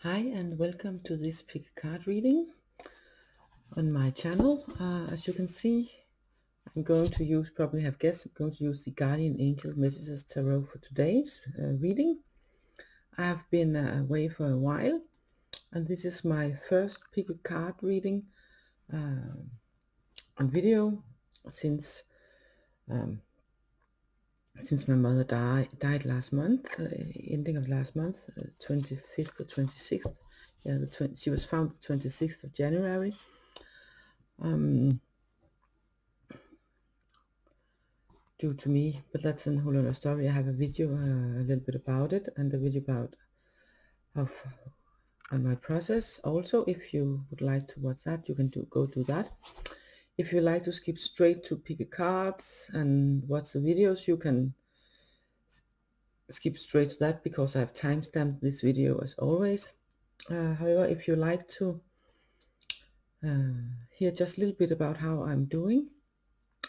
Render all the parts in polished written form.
Hi and welcome to this pick a card reading on my channel. As you can see, I'm going to use, probably have guessed, I'm going to use the Guardian Angel Messages Tarot for today's reading. I have been away for a while, and this is my first pick a card reading on video since my mother died last month, ending of last month, 25th or 26th. Yeah, she was found the 26th of January. Due to me, but that's a whole other story. I have a video a little bit about it, and a video about how on my process. Also, if you would like to watch that, you can go do that. If you like to skip straight to pick a cards and watch the videos, you can skip straight to that because I have timestamped this video as always. However, if you like to hear just a little bit about how I'm doing,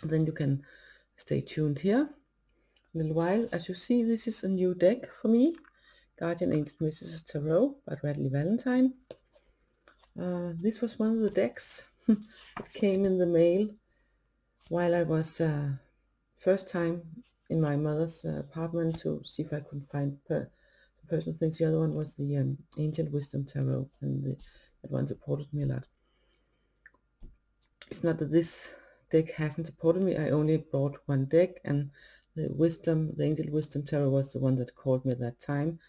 then you can stay tuned here a little while. As you see, this is a new deck for me, Guardian Angel Messages Tarot by RADLEIGH Valentine. This was one of the decks that came in the mail while I was first time in my mother's apartment to see if I could find personal things. The other one was the Ancient Wisdom Tarot, and that one supported me a lot. It's not that this deck hasn't supported me. I only bought one deck, and the Ancient Wisdom Tarot was the one that called me at that time.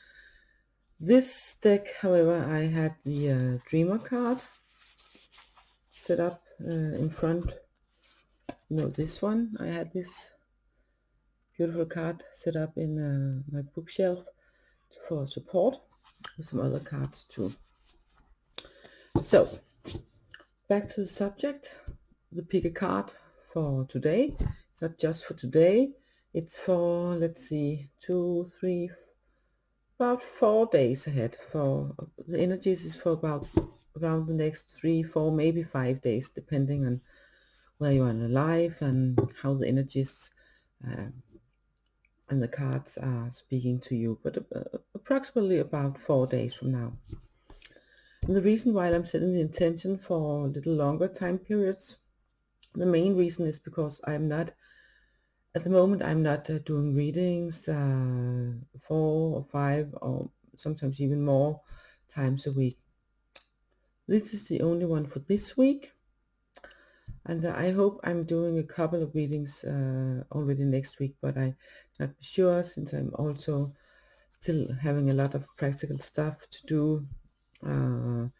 This deck, however, I had the Dreamer card set up in front. This one. I had this beautiful card set up in my bookshelf for support, with some other cards too. So, back to the subject. The pick a card for today. It's not just for today. It's for, let's see, 2, 3, about 4 days ahead. For the energies is for about around the next 3, 4, maybe 5 days, depending on where you are in life and how the energies and the cards are speaking to you. But approximately about 4 days from now. And the reason why I'm setting the intention for a little longer time periods, the main reason is because I'm not, at the moment, I'm not doing readings 4 or 5 or sometimes even more times a week. This is the only one for this week, and I hope I'm doing a couple of readings already next week, but I'm not sure since I'm also still having a lot of practical stuff to do. Not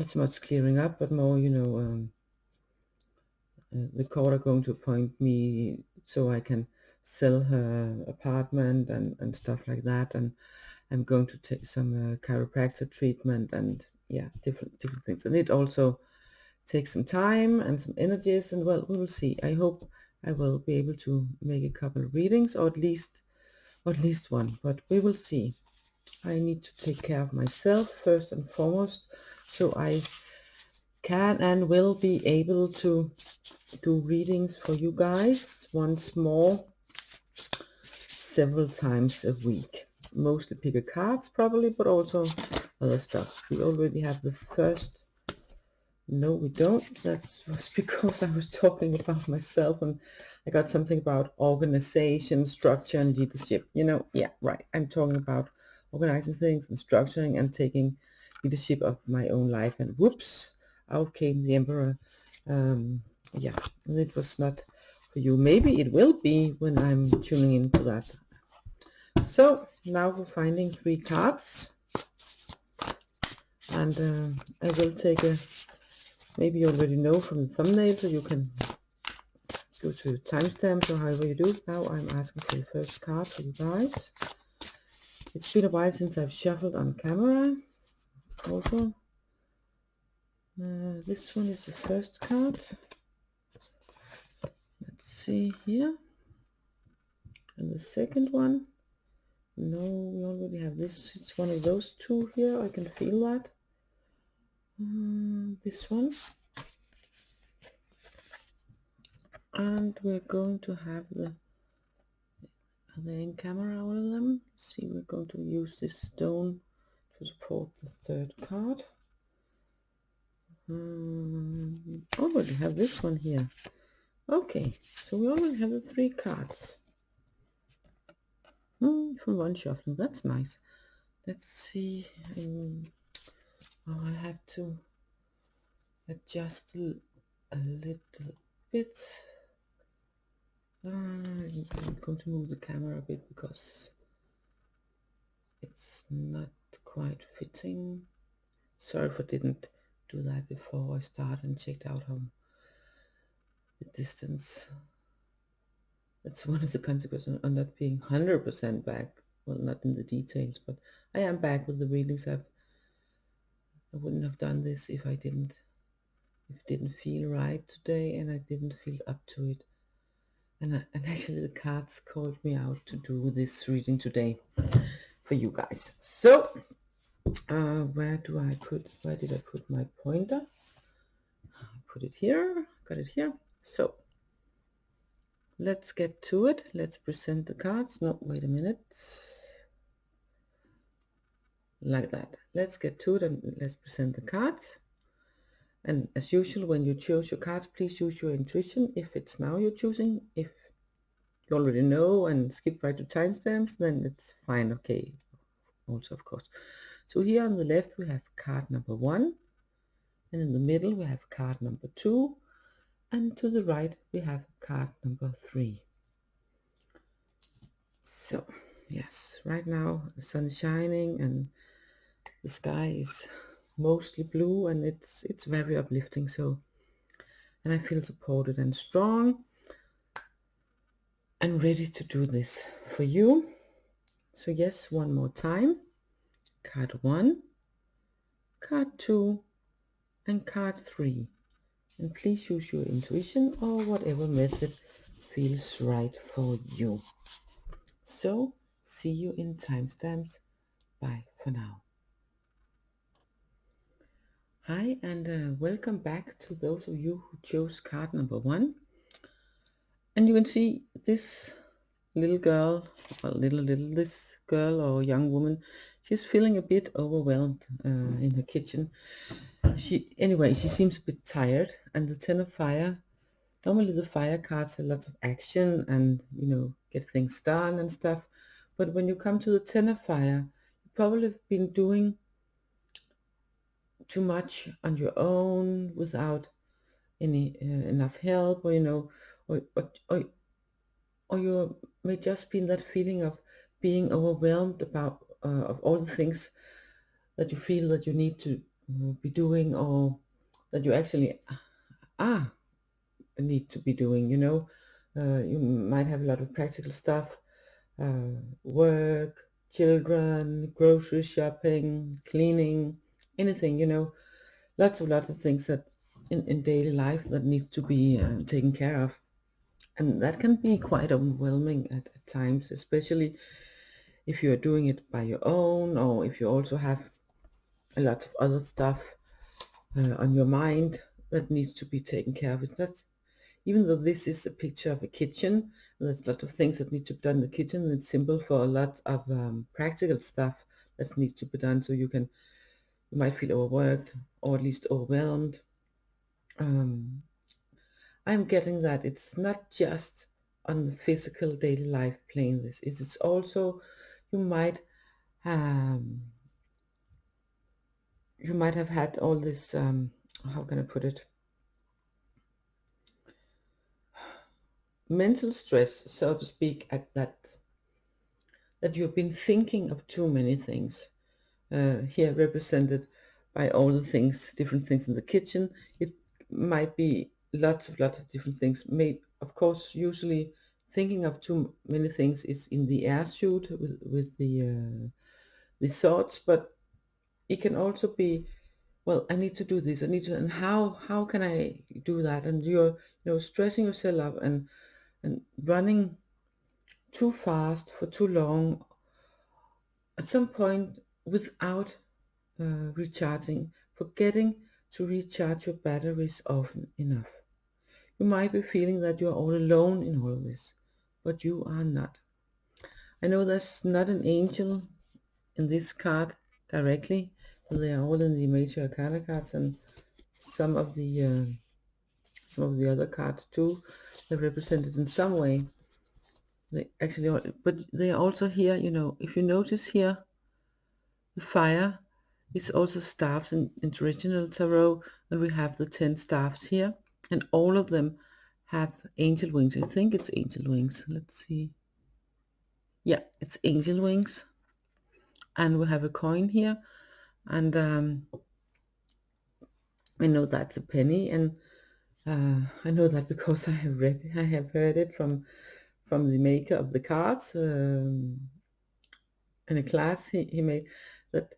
so much clearing up, but more, the court are going to appoint me so I can sell her apartment and stuff like that, and I'm going to take some chiropractor treatment and different things, and it also takes some time and some energies, and well, we will see. I hope I will be able to make a couple of readings, or at least one, but we will see. I need to take care of myself first and foremost, so I can and will be able to do readings for you guys once more several times a week. Mostly pick a cards probably, but also other stuff. We already have the first. No, we don't. That was because I was talking about myself, and I got something about organization, structure, and leadership. Yeah, right. I'm talking about organizing things and structuring and taking leadership of my own life. And whoops, out came the emperor. Yeah, and it was not for you. Maybe it will be when I'm tuning into that. So now we're finding 3 cards, and I will take a. Maybe you already know from the thumbnail, so you can go to timestamps or however you do. Now I'm asking for the first card for you guys. It's been a while since I've shuffled on camera. Also, this one is the first card. Let's see here. And the second one. No, we already have this. It's one of those 2 here. I can feel that. This one. And we're going to have the Are they in camera, all of them? Let's see, we're going to use this stone to support the third card. Already have this one here. Okay, so we already have the 3 cards from one shuffle. That's nice. Let's see. Oh, I have to adjust a little bit. I'm going to move the camera a bit because it's not quite fitting. Sorry if I didn't do that before I started and checked out how the distance. That's one of the consequences of not being 100% back. Well, not in the details, but I am back with the readings. I wouldn't have done this if it didn't feel right today and I didn't feel up to it. And actually the cards called me out to do this reading today for you guys. So where did I put my pointer? I put it here, got it here. So let's get to it. Let's present the cards. No, wait a minute. Like that. Let's get to it and let's present the cards. And as usual, when you choose your cards, please use your intuition. If it's now you're choosing, if you already know and skip right to timestamps, then it's fine. Okay, also of course. So here on the left we have card number 1, and in the middle we have card number 2, and to the right we have card number 3. So yes, right now the sun is shining and the sky is mostly blue, and it's very uplifting. So, and I feel supported and strong and ready to do this for you. So yes, one more time. Card 1, card 2, and card 3. And please use your intuition or whatever method feels right for you. So see you in timestamps. Bye for now. Hi, and welcome back to those of you who chose card number 1. And you can see this little girl, well, this girl or young woman, she's feeling a bit overwhelmed in her kitchen. She seems a bit tired, and the 10 of fire, normally the fire cards have lots of action and, you know, get things done and stuff. But when you come to the 10 of fire, you probably have been doing too much on your own without any enough help, or, you know, or you may just be in that feeling of being overwhelmed about of all the things that you feel that you need to be doing, or that you actually need to be doing, you know. You might have a lot of practical stuff, work, children, grocery shopping, cleaning, anything, you know, lots of things that in daily life that needs to be taken care of. And that can be quite overwhelming at times, especially if you're doing it by your own, or if you also have a lot of other stuff on your mind that needs to be taken care of. It's not, even though this is a picture of a kitchen, there's a lot of things that need to be done in the kitchen, and it's simple for a lot of practical stuff that needs to be done. So you might feel overworked, or at least overwhelmed. I'm getting that it's not just on the physical daily life plane. It's also, you might have had all this, how can I put it, mental stress, so to speak, at that you've been thinking of too many things, here represented by all the things, different things in the kitchen. It might be lots of different things. Of course, usually thinking of too many things is in the air suit with the thoughts, but it can also be, well, I need to do this, I need to, and how can I do that? And you're, you know, stressing yourself up and running too fast for too long at some point without recharging, forgetting to recharge your batteries often enough. You might be feeling that you're all alone in all of this, but you are not. I know there's not an angel in this card directly, but they are all in the major arcana cards, and some of the other cards too. They're represented in some way. They actually are, but they are also here. You know, if you notice here, the fire is also staffs in traditional tarot, and we have the 10 staffs here, and all of them have angel wings. I think it's angel wings. Let's see. Yeah, it's angel wings, and we have a coin here, and I know that's a penny, and I know that because I have heard it from the maker of the cards in a class he made, that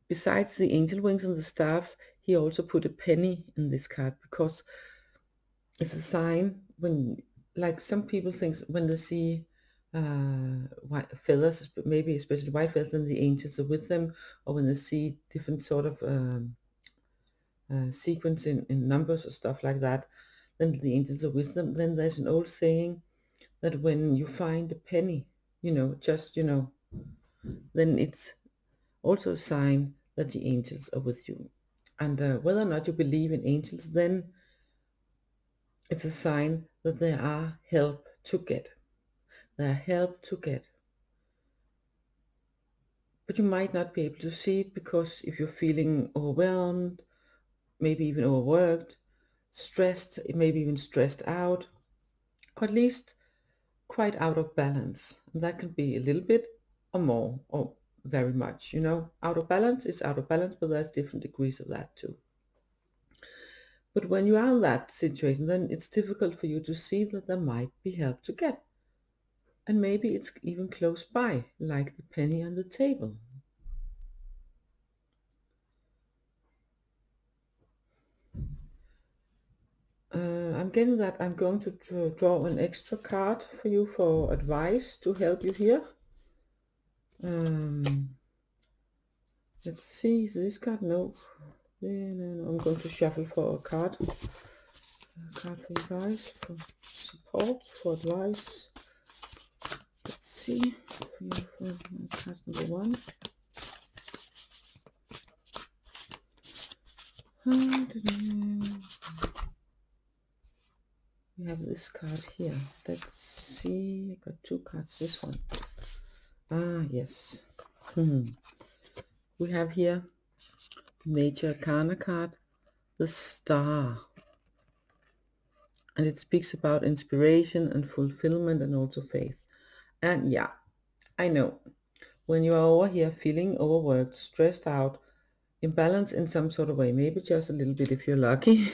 besides the angel wings and the staffs, he also put a penny in this card because it's a sign when, like, some people think when they see white feathers, maybe especially white feathers, and the angels are with them, or when they see different sort of sequence in numbers or stuff like that, then the angels are with them. Then there's an old saying that when you find a penny, you know, just, you know, then it's also a sign that the angels are with you. And whether or not you believe in angels, then it's a sign that there are help to get. There are help to get. But you might not be able to see it because if you're feeling overwhelmed, maybe even overworked, stressed, maybe even stressed out, or at least quite out of balance. And that can be a little bit or more or very much, you know. Out of balance is out of balance, but there's different degrees of that too. But when you are in that situation, then it's difficult for you to see that there might be help to get. And maybe it's even close by, like the penny on the table. I'm getting that I'm going to draw an extra card for you for advice to help you here. Let's see, is this card? No. No. I'm going to shuffle for a card. A card for you guys, for support, for advice. Let's see. For card number 1. We have this card here. Let's see. I got 2 cards. This one. Ah, yes. We have here Major Arcana card, the Star. And it speaks about inspiration and fulfillment and also faith. And yeah, I know. When you are over here feeling overworked, stressed out, imbalanced in some sort of way, maybe just a little bit if you're lucky,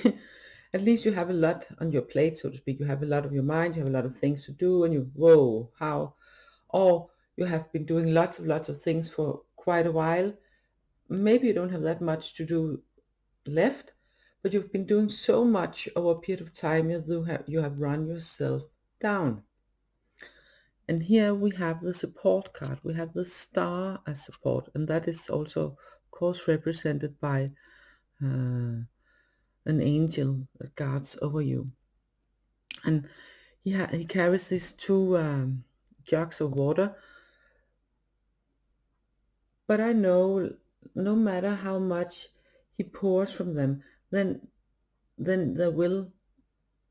at least you have a lot on your plate, so to speak. You have a lot of your mind, you have a lot of things to do, and you, whoa, how? Or you have been doing lots of things for quite a while. Maybe you don't have that much to do left, but you've been doing so much over a period of time, you have run yourself down. And here we have the support card. We have the Star as support, and that is also, of course, represented by an angel that guards over you. And he carries these 2 jugs of water. But I know no matter how much he pours from them, then there will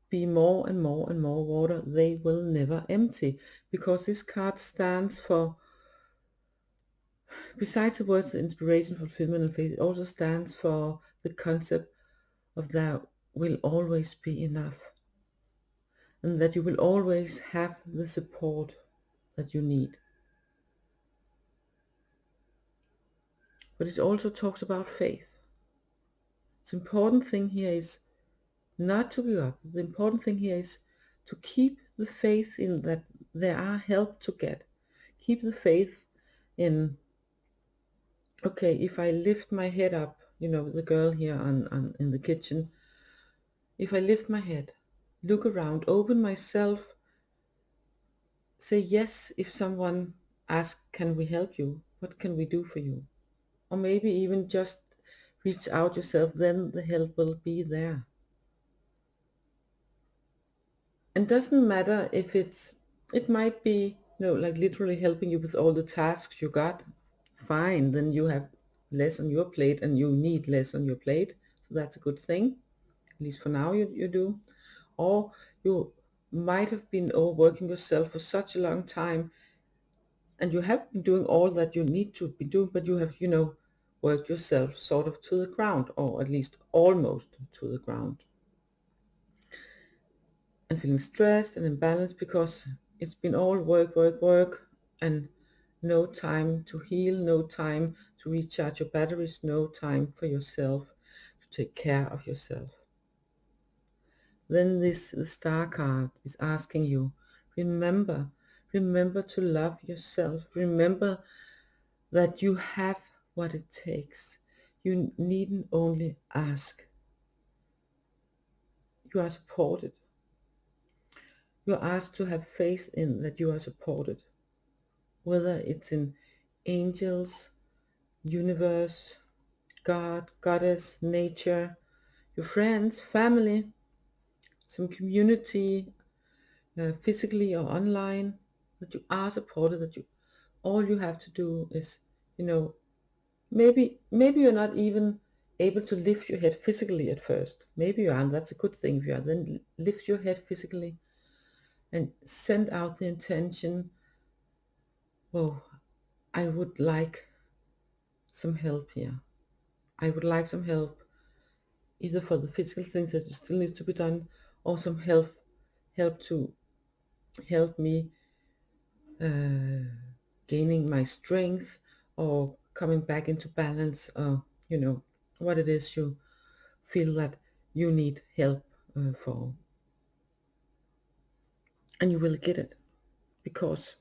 be more and more and more water. They will never empty, because this card stands for, besides the words inspiration, fulfillment, and faith, it also stands for the concept of there will always be enough, and that you will always have the support that you need. But it also talks about faith. The important thing here is not to give up. The important thing here is to keep the faith in that there are help to get. Keep the faith in, okay, if I lift my head up, you know, the girl here in the kitchen, if I lift my head, look around, open myself, say yes if someone asks, can we help you? What can we do for you? Or maybe even just reach out yourself, then the help will be there. And doesn't matter if it might be No, like literally helping you with all the tasks you got, fine, then you have less on your plate and you need less on your plate. So that's a good thing. At least for now you do. Or you might have been overworking yourself for such a long time and you have been doing all that you need to be doing, but you have, worked yourself sort of to the ground, or at least almost to the ground. And feeling stressed and imbalanced because it's been all work, work, work, and no time to heal, no time to recharge your batteries, no time for yourself, to take care of yourself. Then the star card is asking you, remember, remember to love yourself. Remember that you have what it takes. You needn't only ask. You are supported. You are asked to have faith in that you are supported. Whether it's in angels, universe, God, goddess, nature, your friends, family, some community, physically or online, that you are supported, that you all you have to do is, you know, maybe you're not even able to lift your head physically at first. Maybe you are, and that's a good thing if you are. Then lift your head physically and send out the intention, oh, I would like some help here. I would like some help, either for the physical things that still needs to be done, or some help to help me uh, gaining my strength, or coming back into balance, what it is you feel that you need help for. And you will get it, because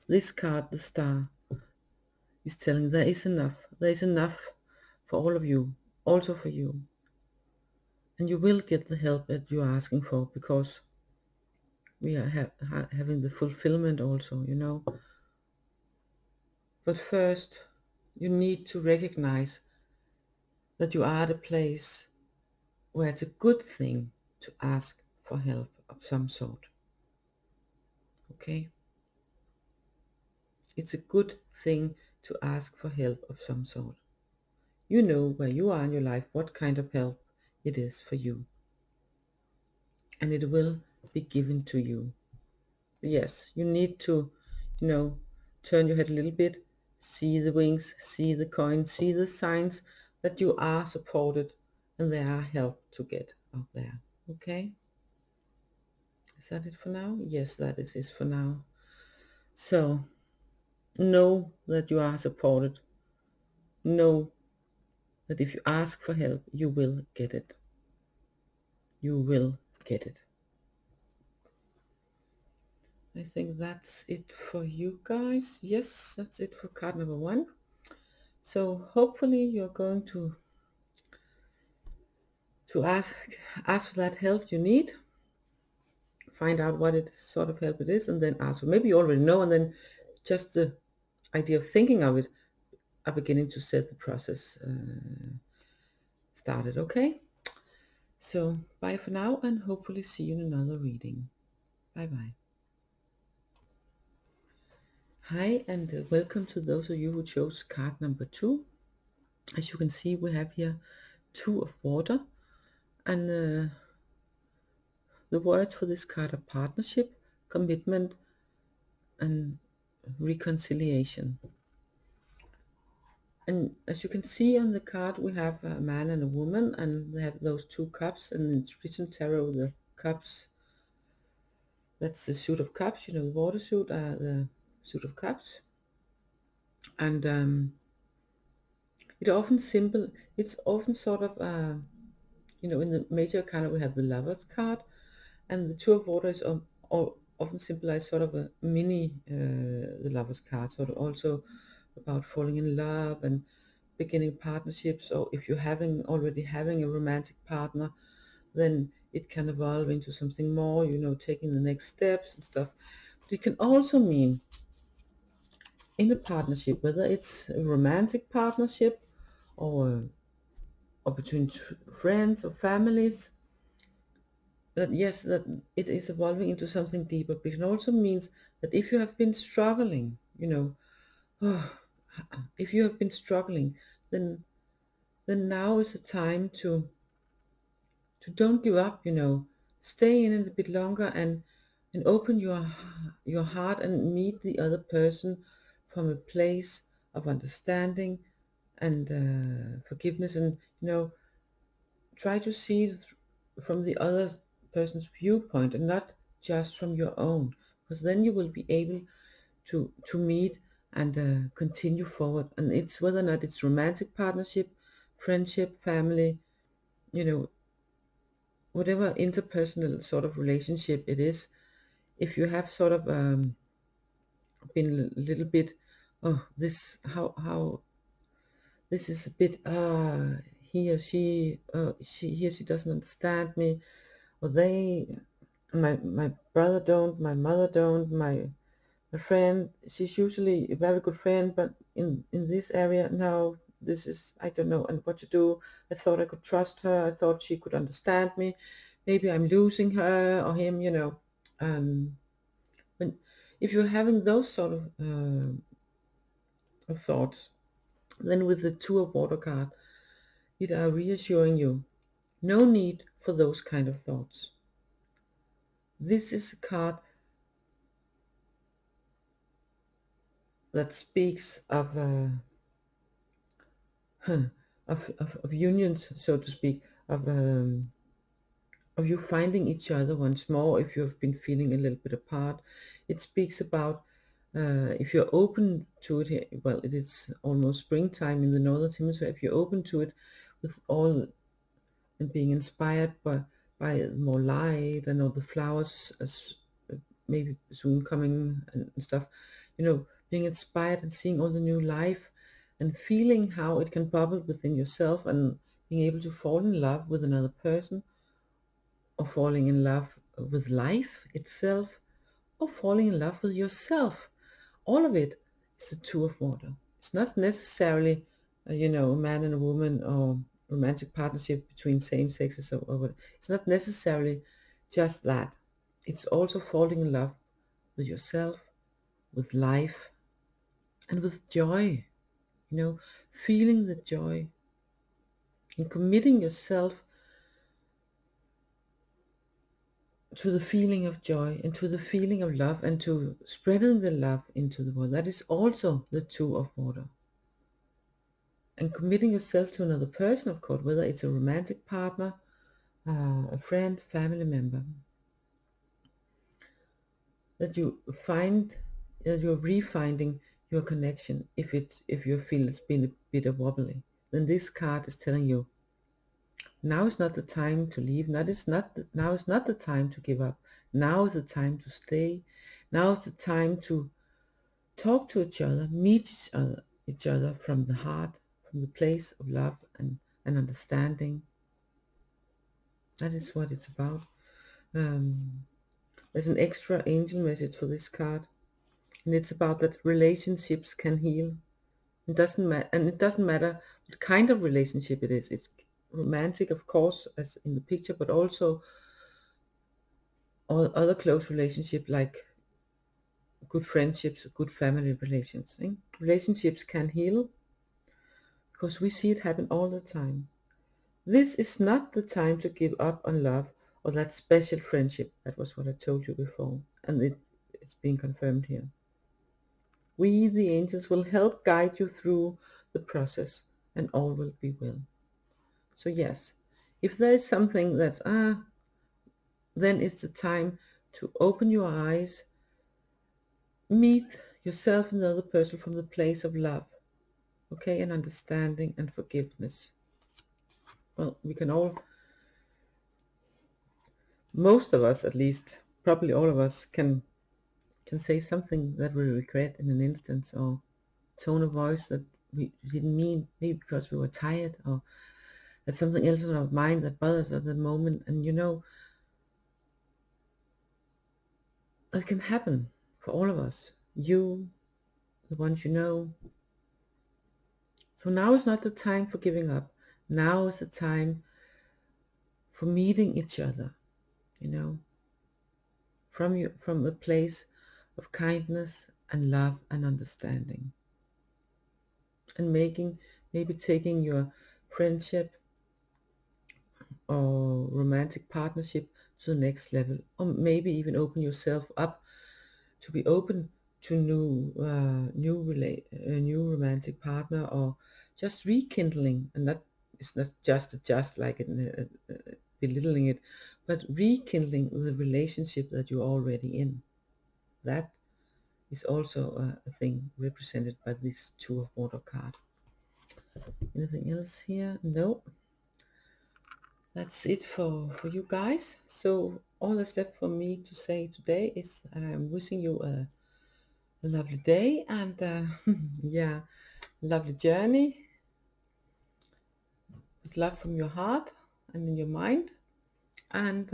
this card, the star, is telling there is enough for all of you, also for you. And you will get the help that you are asking for, because we are having the fulfillment also, But first, you need to recognize that you are at a place where it's a good thing to ask for help of some sort. Okay? It's a good thing to ask for help of some sort. You know where you are in your life, what kind of help it is for you. And it will be given to you. Yes, you need to, you know, turn your head a little bit, see the wings, see the coins, see the signs that you are supported and there are help to get out there. Okay? Is that it for now? Yes, that is it for now. So, know that you are supported. Know that if you ask for help, you will get it. You will get it. I think that's it for you guys. Yes, that's it for card number 1. So hopefully you're going to ask for that help you need. Find out what it sort of help it is, and then ask for. Maybe you already know, and then just the idea of thinking of it are beginning to set the process started. Okay, so bye for now, and hopefully see you in another reading. Bye bye. Hi, and welcome to those of you who chose card number 2. As you can see, we have here 2 of water, and the words for this card are partnership, commitment, and reconciliation. And as you can see on the card, we have a man and a woman, and they have those 2 cups, and it's written tarot, the cups. That's the suit of cups, the water suit, the suit of cups. And it's often sort of, in the major arcana we have the Lovers card, and the Two of Water is often symbolized sort of a mini the Lovers card, sort of also about falling in love and beginning partnerships, or if you're already having a romantic partner, then it can evolve into something more, taking the next steps and stuff. But it can also mean in a partnership, whether it's a romantic partnership or between friends or families, that yes, that it is evolving into something deeper, but it also means that if you have been struggling, if you have been struggling, then now is the time to don't give up, stay in it a bit longer and open your heart and meet the other person from a place of understanding and forgiveness, and try to see it from the other person's viewpoint and not just from your own, because then you will be able to meet and continue forward. And it's whether or not it's romantic partnership, friendship, family, you know whatever interpersonal sort of relationship it is. If you have sort of been a little bit, oh, this how this is a bit, he or she doesn't understand me, or my brother don't, my mother don't, my friend, she's usually a very good friend, but in this area, no, this is, I don't know and what to do. I thought I could trust her, I thought she could understand me, maybe I'm losing her or him, um when if you're having those sort of thoughts, then with the Two of Water card, it are reassuring you, no need for those kind of thoughts. This is a card that speaks of unions, so to speak, of you finding each other once more if you've been feeling a little bit apart. It speaks about if you're open to it, well, it is almost springtime in the northern hemisphere. If you're open to it, with all and being inspired by more light and all the flowers as maybe soon coming and stuff, being inspired and seeing all the new life and feeling how it can bubble within yourself, and being able to fall in love with another person, or falling in love with life itself, or falling in love with yourself. All of it is the Two of Water. It's not necessarily, a man and a woman or romantic partnership between same sexes, or what. It's not necessarily just that. It's also falling in love with yourself, with life, and with joy. Feeling the joy and committing yourself to the feeling of joy and to the feeling of love and to spreading the love into the world. That is also the Two of Water. And committing yourself to another person, of course, whether it's a romantic partner, a friend, family member, that you find that you're refinding your connection. If you feel it's been a bit of wobbly, then this card is telling you, now is not the time to leave. Now is not the time to give up. Now is the time to stay. Now is the time to talk to each other, meet each other from the heart, from the place of love and understanding. That is what it's about. There's an extra angel message for this card, and it's about that relationships can heal. It doesn't matter, and it doesn't matter what kind of relationship it is. It's romantic, of course, as in the picture, but also all other close relationships like good friendships, good family relations. Relationships can heal because we see it happen all the time. This is not the time to give up on love or that special friendship. That was what I told you before, and it's being confirmed here. We, the angels, will help guide you through the process, and all will be well. So yes, if there is something that's then it's the time to open your eyes, meet yourself and the other person from the place of love, okay, and understanding and forgiveness. Well, we can all, most of us at least, probably all of us can say something that we regret in an instance, or tone of voice that we didn't mean, maybe because we were tired, or there's something else in our mind that bothers at the moment. And that can happen for all of us, you, the ones you know. So now is not the time for giving up. Now is the time for meeting each other you know, from a place of kindness and love and understanding, and maybe taking your friendship or romantic partnership to the next level, or maybe even open yourself up to be open to new romantic partner, or just rekindling, and that is not just like belittling it, but rekindling the relationship that you're already in. That is also a thing represented by this Two of Water card. Anything else here? No. That's it for you guys. So all that's left for me to say today is I'm wishing you a lovely day, and yeah, lovely journey with love from your heart and in your mind, and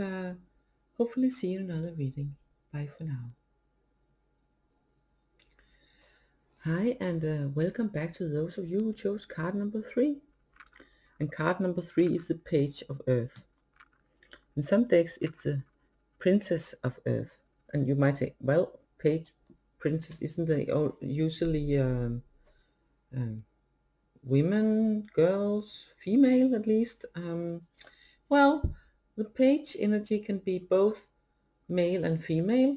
hopefully see you in another reading. Bye for now. Hi, and welcome back to those of you who chose card number 3. And card number 3 is the Page of Earth. In some decks it's a Princess of Earth, and you might say, well, page princess, isn't they all usually women, girls, female at least? Well, the page energy can be both male and female,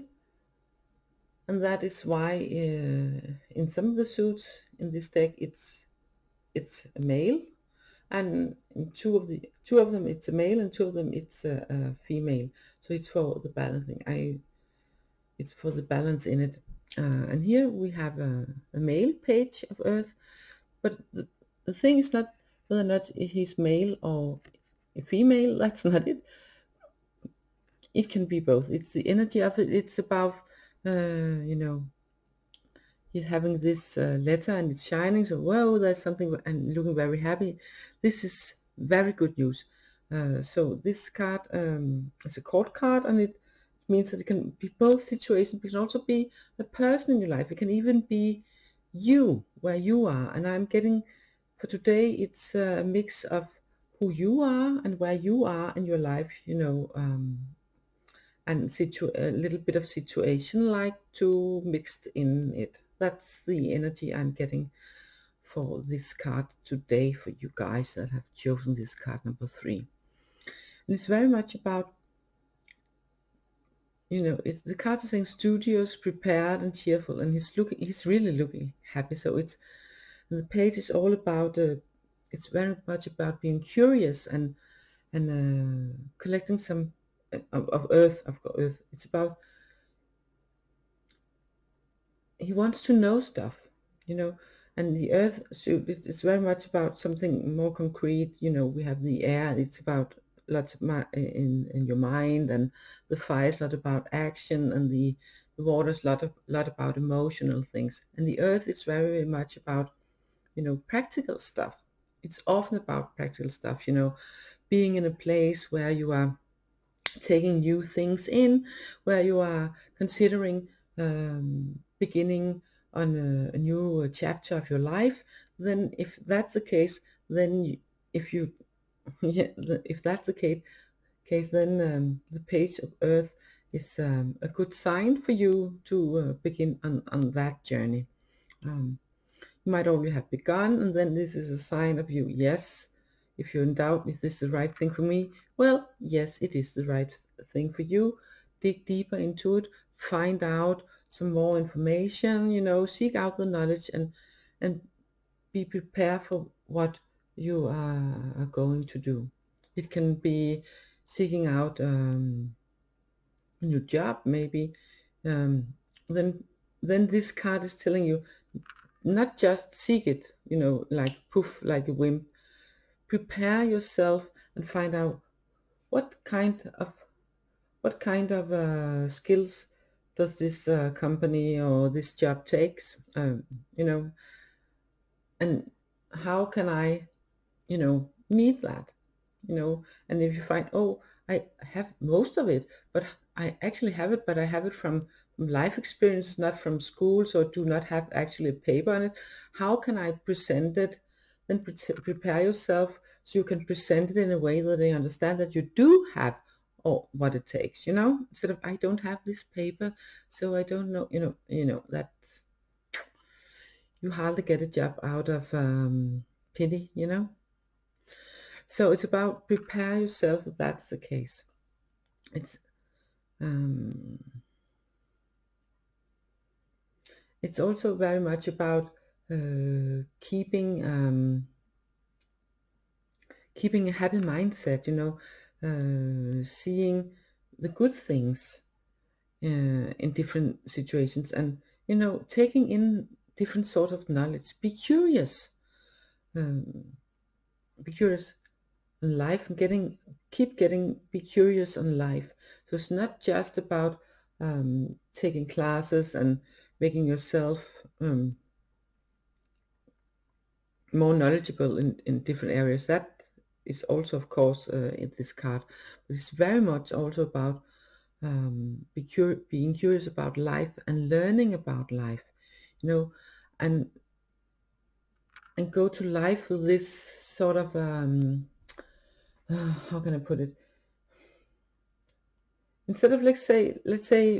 and that is why in some of the suits in this deck it's a male, and in two of them it's a male, and two of them it's a female. So it's for the balancing. It's for the balance in it. And here we have a male Page of Earth, but the thing is not whether or not he's male or female. That's not it. It can be both. It's the energy of it. It's about, you know, he's having this letter and it's shining. So, whoa, there's something, and looking very happy. This is very good news. So this card is a court card, and it means that it can be both situations. It can also be a person in your life. It can even be you, where you are. And I'm getting, for today, it's a mix of who you are and where you are in your life, you know, and a little bit of situation like two mixed in it. That's the energy I'm getting for this card today for you guys that have chosen this card number 3. And it's very much about, you know, it's the card is saying studious, prepared and cheerful, and he's really looking happy. So the page is all about it's very much about being curious and collecting some of earth. It's about, he wants to know stuff, you know. And the earth suit is very much about something more concrete. You know, we have the air, it's about lots of in your mind, and the fire is a lot about action, and the water is a lot about emotional things, and the earth is very much about, you know, practical stuff. It's often about practical stuff, you know, being in a place where you are taking new things in, where you are considering beginning on a new chapter of your life. Then if that's the case, then if you yeah, if that's the case, then the Page of Earth is a good sign for you to begin on that journey. You might already have begun, and then this is a sign of you. Yes, if you're in doubt, is this the right thing for me? Well, yes, it is the right thing for you. Dig deeper into it, find out some more information, you know, seek out the knowledge, and be prepared for what you are going to do. It can be seeking out a new job, maybe. Um, then this card is telling you, not just seek it, you know, like poof, like a whim. Prepare yourself and find out what kind of skills does this company or this job takes, you know, and how can I, you know, meet that, you know. And if you find, oh, I have most of it, but I actually have it, but I have it from life experience, not from school, so I do not have actually a paper on it. How can I present it? Then prepare yourself so you can present it in a way that they understand that you do have or what it takes, you know, instead of I don't have this paper, so I don't know, you know that you hardly get a job out of pity, you know. So it's about prepare yourself if that's the case. Um, it's also very much about keeping a happy mindset, you know, seeing the good things in different situations, and you know, taking in different sort of knowledge. Be curious. Um, be curious on life and be curious on life. So it's not just about taking classes and making yourself more knowledgeable in different areas. That is also, of course, in this card, but it's very much also about being curious about life and learning about life, you know, and go to life with this sort of how can I put it? Instead of let's say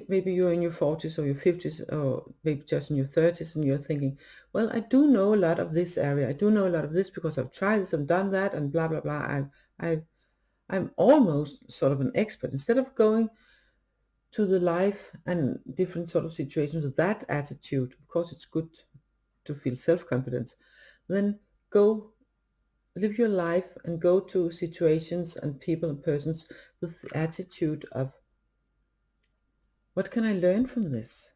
maybe you're in your 40s or your 50s or maybe just in your 30s and you're thinking, well, I do know a lot of this area. I do know a lot of this because I've tried this and done that and blah blah blah. I'm almost sort of an expert. Instead of going to the life and different sort of situations with that attitude, of course it's good to feel self-confidence, then go live your life and go to situations and people and persons with the attitude of, what can I learn from this?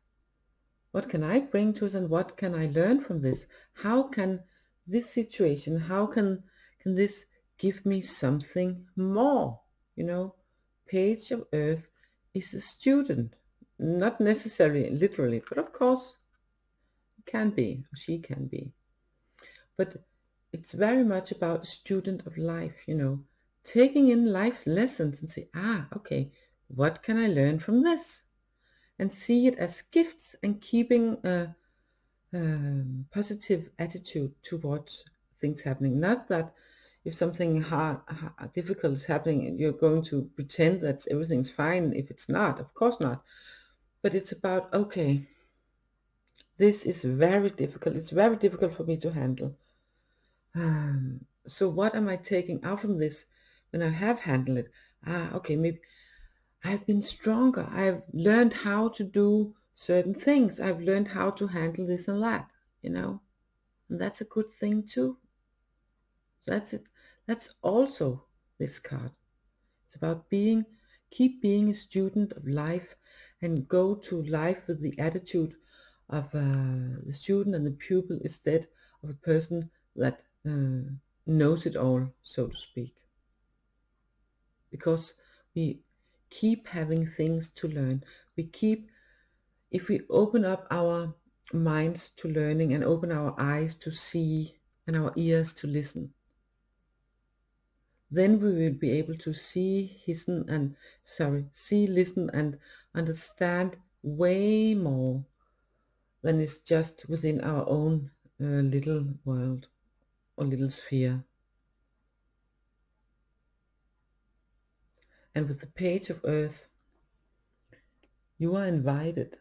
What can I bring to us and what can I learn from this? How can this situation, how can this give me something more? You know, Page of Earth is a student, not necessarily literally, but of course it can be, or she can be. But it's very much about a student of life, you know, taking in life lessons and say, okay, what can I learn from this? And see it as gifts and keeping a positive attitude towards things happening. Not that if something difficult is happening, you're going to pretend that everything's fine if it's not. Of course not. But it's about, okay, this is very difficult. It's very difficult for me to handle. So what am I taking out from this when I have handled it? Okay, maybe I've been stronger. I've learned how to do certain things. I've learned how to handle this and that, you know, and that's a good thing too. So that's it. That's also this card. It's about keep being a student of life and go to life with the attitude of the student and the pupil instead of a person that knows it all, so to speak. Because we keep having things to learn. If we open up our minds to learning and open our eyes to see and our ears to listen, then we will be able to see, listen and understand way more than is just within our own little world or little sphere. And with the Page of Earth, you are invited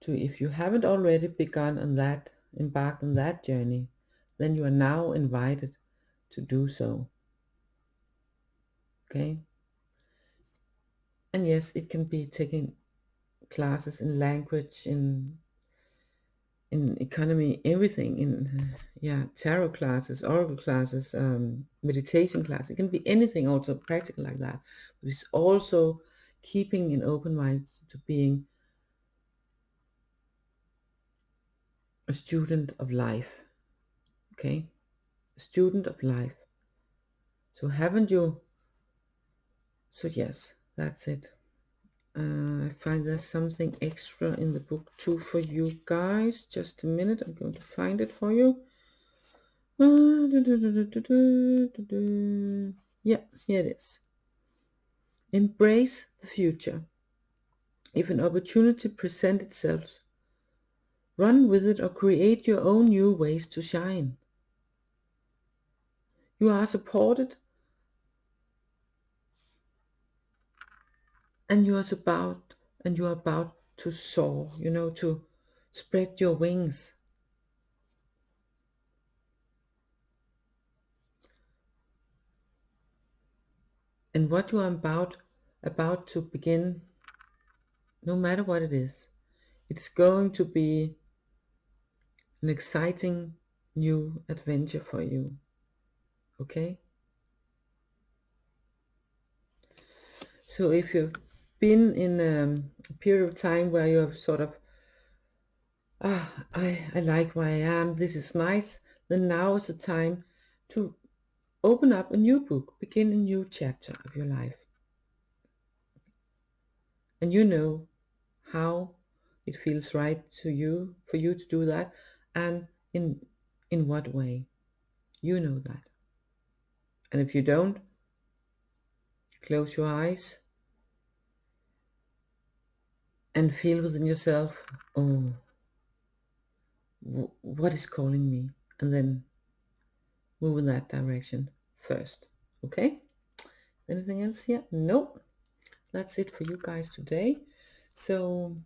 to, if you haven't already embarked on that journey, then you are now invited to do so. Okay? And yes, it can be taking classes in language, in economy, everything, in tarot classes, oracle classes, meditation class. It can be anything also practical like that. But it's also keeping an open mind to being a student of life. Okay? A student of life. So haven't you? So yes, that's it. I find there's something extra in the book too for you guys. Just a minute, I'm going to find it for you. Yeah, here it is. Embrace the future. If an opportunity presents itself, run with it or create your own new ways to shine. You are supported and you're about to soar, you know, to spread your wings. And what you are about to begin, no matter what it is, it's going to be an exciting new adventure for you. Okay? So if you've been in a period of time where you have sort of, I like where I am, this is nice, then now is the time to open up a new book, begin a new chapter of your life. And you know how it feels right to you, for you to do that, and in what way. You know that. And if you don't, close your eyes and feel within yourself, oh, what is calling me? And then move in that direction first. Okay? Anything else here? Nope. That's it for you guys today. So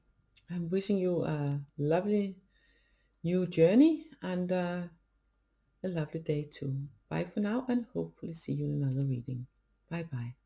I'm wishing you a lovely new journey and a lovely day too. Bye for now, and hopefully see you in another reading. Bye bye.